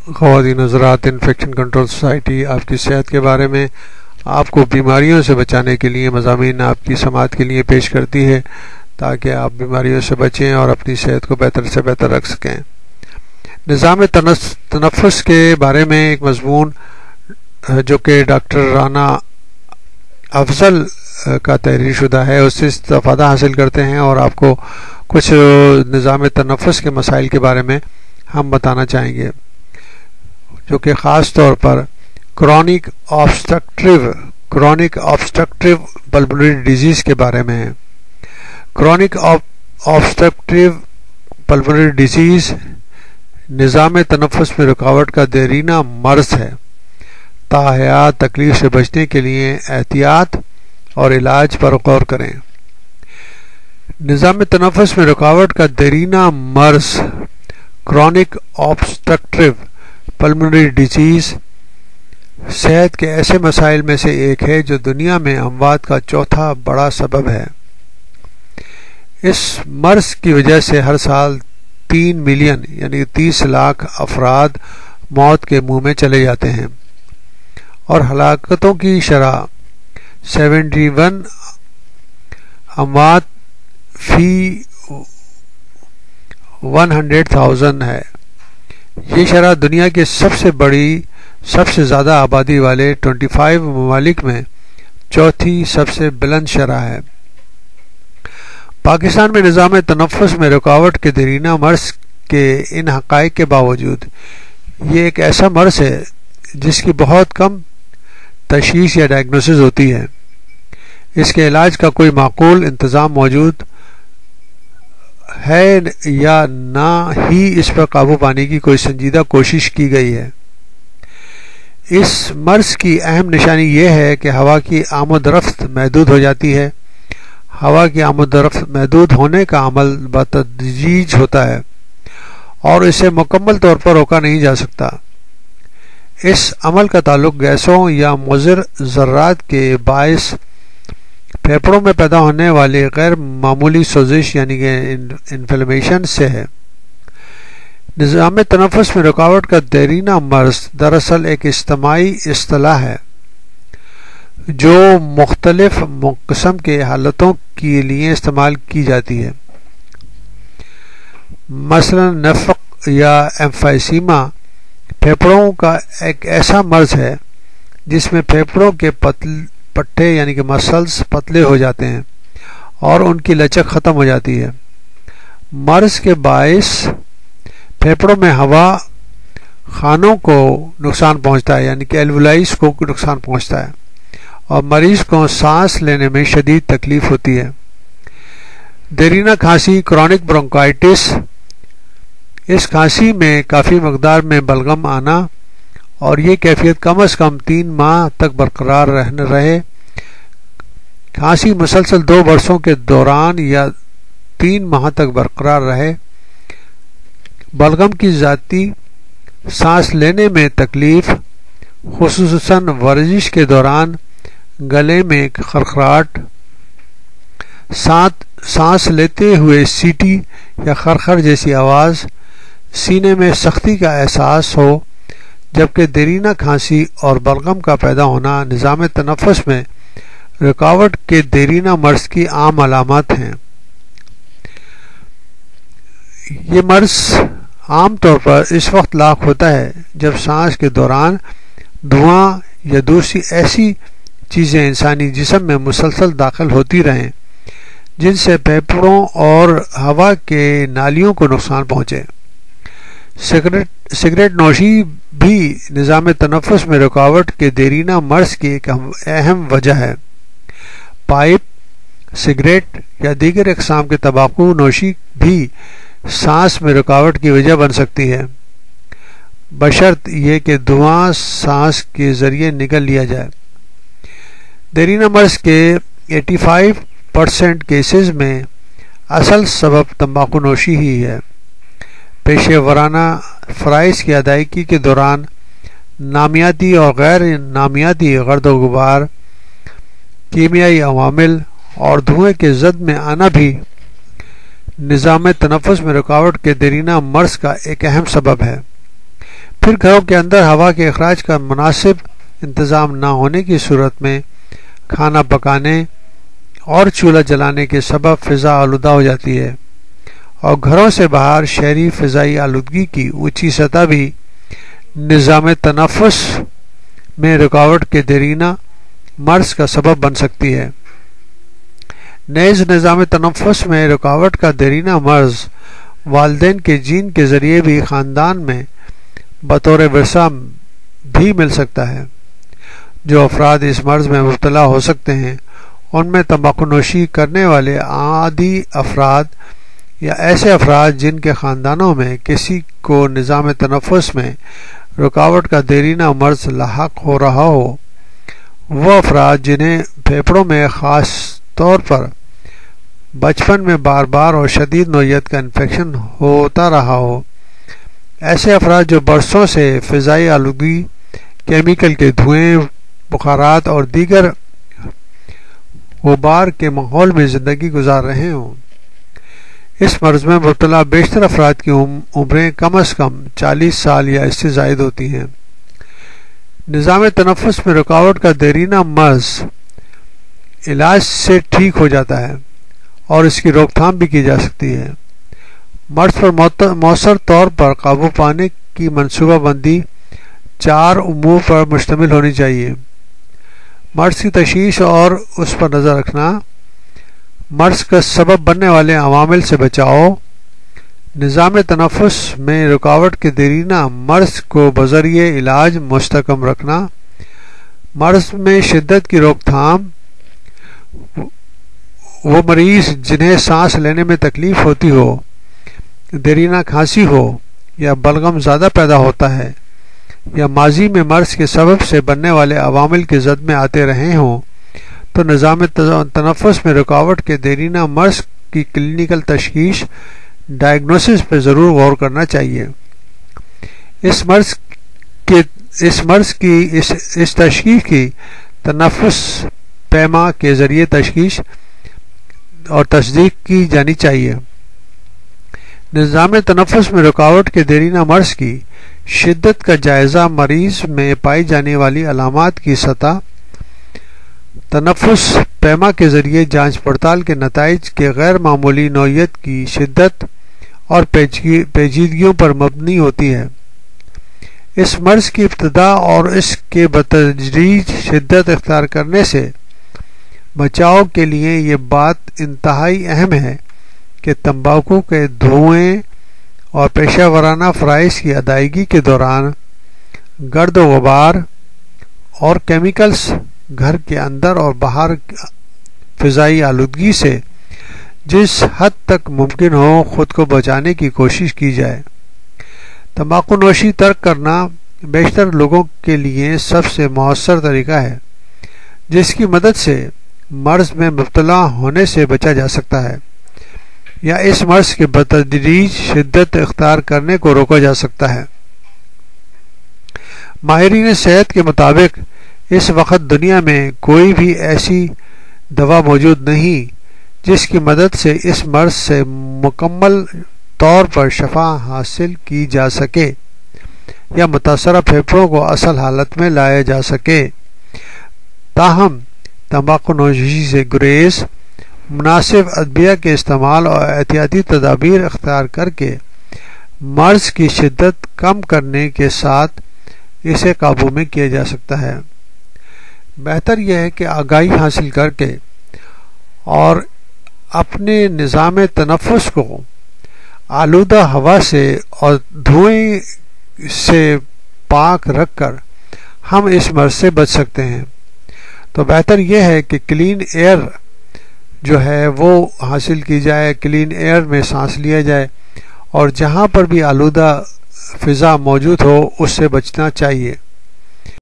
خواتین حضرات، infection control society آپ کی صحت کے بارے میں آپ کو بیماریوں سے بچانے کے لیے مضامین آپ کی سماعت کے لیے پیش کرتی ہے تاکہ آپ بیماریوں سے بچیں اور اپنی صحت کو بہتر سے بہتر رکھ سکیں۔ نظام تنفس کے بارے میں ایک مضمون جو کہ ڈاکٹر رانا افضل کا تحریر شدہ ہے، اس سے استفادہ حاصل کرتے ہیں اور آپ کو کچھ نظام تنفس کے مسائل کے بارے میں ہم بتانا چاہیں گے، جو کہ خاص طور پر کرونک آبسٹرکٹیو پلمونری ڈیزیز کے بارے میں ہے۔ کرونک آبسٹرکٹیو پلمونری ڈیزیز نظام تنفس میں رکاوٹ کا دیرینہ مرض ہے۔ تاحیات تکلیف سے بچنے کے لیے احتیاط اور علاج پر غور کریں۔ نظام تنفس میں رکاوٹ کا دیرینہ مرض کرونک آبسٹرکٹیو پلمونری ڈیزیز صحت کے ایسے مسائل میں سے ایک ہے جو دنیا میں اموات کا چوتھا بڑا سبب ہے۔ اس مرض کی وجہ سے ہر سال 3 ملین یعنی 30 لاکھ افراد موت کے منہ میں چلے جاتے ہیں اور ہلاکتوں کی شرح 71 اموات فی 100,000 ہے۔ یہ شرح دنیا کے سب سے زیادہ آبادی والے 25 ممالک میں چوتھی سب سے بلند شرح ہے۔ پاکستان میں نظام تنفس میں رکاوٹ کے دیرینہ مرض کے ان حقائق کے باوجود یہ ایک ایسا مرض ہے جس کی بہت کم تشخیص یا ڈائگنوسس ہوتی ہے۔ اس کے علاج کا کوئی معقول انتظام موجود ہے یا نہ ہی اس پر قابو پانے کی کوئی سنجیدہ کوشش کی گئی ہے۔ اس مرض کی اہم نشانی یہ ہے کہ ہوا کی آمد رفت محدود ہو جاتی ہے۔ ہوا کی آمد رفت محدود ہونے کا عمل بتدریج ہوتا ہے اور اسے مکمل طور پر روکا نہیں جا سکتا۔ اس عمل کا تعلق گیسوں یا مضر ذرات کے باعث پھیپھڑوں میں پیدا ہونے والی غیر معمولی سوزش یعنی کہ انفلیمیشن سے ہے۔ نظام تنفس میں رکاوٹ کا دیرینہ مرض دراصل ایک اجتماعی اصطلاح ہے جو مختلف قسم کے حالتوں کے لیے استعمال کی جاتی ہے۔ مثلا نفق یا ایمفائسیما پھیپھڑوں کا ایک ایسا مرض ہے جس میں پھیپھڑوں کے پٹھے یعنی کہ مسلز پتلے ہو جاتے ہیں اور ان کی لچک ختم ہو جاتی ہے۔ مرض کے باعث پھیپھڑوں میں ہوا خانوں کو نقصان پہنچتا ہے یعنی کہ ایلوولائز کو نقصان پہنچتا ہے اور مریض کو سانس لینے میں شدید تکلیف ہوتی ہے۔ دیرینہ کھانسی کرونک برونکائٹس، اس کھانسی میں کافی مقدار میں بلغم آنا اور یہ کیفیت کم از کم 3 ماہ تک برقرار رہے۔ کھانسی مسلسل 2 برسوں کے دوران یا 3 ماہ تک برقرار رہے۔ بلغم کی ذاتی سانس لینے میں تکلیف، خصوصاً ورزش کے دوران گلے میں خرخراہٹ، سانس لیتے ہوئے سیٹی یا خرخر جیسی آواز، سینے میں سختی کا احساس ہو، جبکہ دیرینہ کھانسی اور بلغم کا پیدا ہونا نظام تنفس میں رکاوٹ کے دیرینہ مرض کی عام علامات ہیں۔ یہ مرض عام طور پر اس وقت لاحق ہوتا ہے جب سانس کے دوران دھواں یا دوسری ایسی چیزیں انسانی جسم میں مسلسل داخل ہوتی رہیں جن سے پھیپھڑوں اور ہوا کے نالیوں کو نقصان پہنچے۔ سگریٹ نوشی بھی نظام تنفس میں رکاوٹ کے دیرینہ مرض کی ایک اہم وجہ ہے۔ پائپ، سگریٹ یا دیگر اقسام کے تمباکو نوشی بھی سانس میں رکاوٹ کی وجہ بن سکتی ہے، بشرط یہ کہ دھواں سانس کے ذریعے نگل لیا جائے۔ دیرینہ مرض کے 85% کیسز میں اصل سبب تمباکو نوشی ہی ہے۔ پیشہ ورانہ فرائض کی ادائیگی کے دوران نامیاتی اور غیر نامیاتی گرد و غبار، کیمیائی عوامل اور دھوئیں کے زد میں آنا بھی نظام تنفس میں رکاوٹ کے دیرینہ مرض کا ایک اہم سبب ہے۔ پھر گھروں کے اندر ہوا کے اخراج کا مناسب انتظام نہ ہونے کی صورت میں کھانا پکانے اور چولہا جلانے کے سبب فضا آلودہ ہو جاتی ہے، اور گھروں سے باہر شہری فضائی آلودگی کی اونچی سطح بھی نظام تنفس میں رکاوٹ کے دیرینہ مرض کا سبب بن سکتی ہے۔ نیز نظام تنفس میں رکاوٹ کا دیرینہ مرض والدین کے جین کے ذریعے بھی خاندان میں بطور ورثہ بھی مل سکتا ہے۔ جو افراد اس مرض میں مبتلا ہو سکتے ہیں ان میں تمباکو نوشی کرنے والے عادی افراد یا ایسے افراد جن کے خاندانوں میں کسی کو نظام تنفس میں رکاوٹ کا دیرینہ مرض لاحق ہو رہا ہو، وہ افراد جنہیں پھیپھڑوں میں خاص طور پر بچپن میں بار بار اور شدید نوعیت کا انفیکشن ہوتا رہا ہو، ایسے افراد جو برسوں سے فضائی آلودگی، کیمیکل کے دھوئیں، بخارات اور دیگر غبار کے ماحول میں زندگی گزار رہے ہوں۔ اس مرض میں مبتلا بیشتر افراد کی عمریں کم از کم 40 سال یا اس سے زائد ہوتی ہیں۔ نظام تنفس میں رکاوٹ کا دیرینہ مرض علاج سے ٹھیک ہو جاتا ہے اور اس کی روک تھام بھی کی جا سکتی ہے۔ مرض پر مؤثر طور پر قابو پانے کی منصوبہ بندی 4 امور پر مشتمل ہونی چاہیے: مرض کی تشخیص اور اس پر نظر رکھنا، مرض کا سبب بننے والے عوامل سے بچاؤ، نظام تنفس میں رکاوٹ کے دیرینہ مرض کو بذریعہ علاج مستحکم رکھنا، مرض میں شدت کی روک تھام۔ وہ مریض جنہیں سانس لینے میں تکلیف ہوتی ہو، دیرینہ کھانسی ہو یا بلغم زیادہ پیدا ہوتا ہے، یا ماضی میں مرض کے سبب سے بننے والے عوامل کی زد میں آتے رہے ہوں، تو نظام تنفس میں رکاوٹ کے دیرینہ مرض کی کلینیکل تشخیص ڈائگنوسس پر ضرور غور کرنا چاہیے۔ اس مرض کی تشخیص کی تنفس پیما کے ذریعے تشخیص اور تصدیق کی جانی چاہیے۔ نظام تنفس میں رکاوٹ کے دیرینہ مرض کی شدت کا جائزہ، مریض میں پائی جانے والی علامات کی سطح، تنفس پیما کے ذریعے جانچ پڑتال کے نتائج کے غیر معمولی نوعیت کی شدت اور پیچیدگیوں پر مبنی ہوتی ہے۔ اس مرض کی ابتدا اور اس کے بتدریج شدت اختیار کرنے سے بچاؤ کے لیے یہ بات انتہائی اہم ہے کہ تمباکو کے دھوئیں اور پیشہ ورانہ فرائض کی ادائیگی کے دوران گرد و غبار اور کیمیکلز، گھر کے اندر اور باہر فضائی آلودگی سے جس حد تک ممکن ہو خود کو بچانے کی کوشش کی جائے۔ تمباکو نوشی ترک کرنا بیشتر لوگوں کے لیے سب سے مؤثر طریقہ ہے جس کی مدد سے مرض میں مبتلا ہونے سے بچا جا سکتا ہے یا اس مرض کے بتدریج شدت اختیار کرنے کو روکا جا سکتا ہے۔ ماہرین صحت کے مطابق اس وقت دنیا میں کوئی بھی ایسی دوا موجود نہیں جس کی مدد سے اس مرض سے مکمل طور پر شفا حاصل کی جا سکے یا متاثرہ پھیپھڑوں کو اصل حالت میں لایا جا سکے۔ تاہم تمباکو نوشی سے گریز، مناسب ادویہ کے استعمال اور احتیاطی تدابیر اختیار کر کے مرض کی شدت کم کرنے کے ساتھ اسے قابو میں کیا جا سکتا ہے۔ بہتر یہ ہے کہ آگاہی حاصل کر کے اور اپنے نظام تنفس کو آلودہ ہوا سے اور دھوئیں سے پاک رکھ کر ہم اس مرض سے بچ سکتے ہیں۔ تو بہتر یہ ہے کہ کلین ایئر جو ہے وہ حاصل کی جائے، کلین ایئر میں سانس لیا جائے، اور جہاں پر بھی آلودہ فضا موجود ہو اس سے بچنا چاہیے۔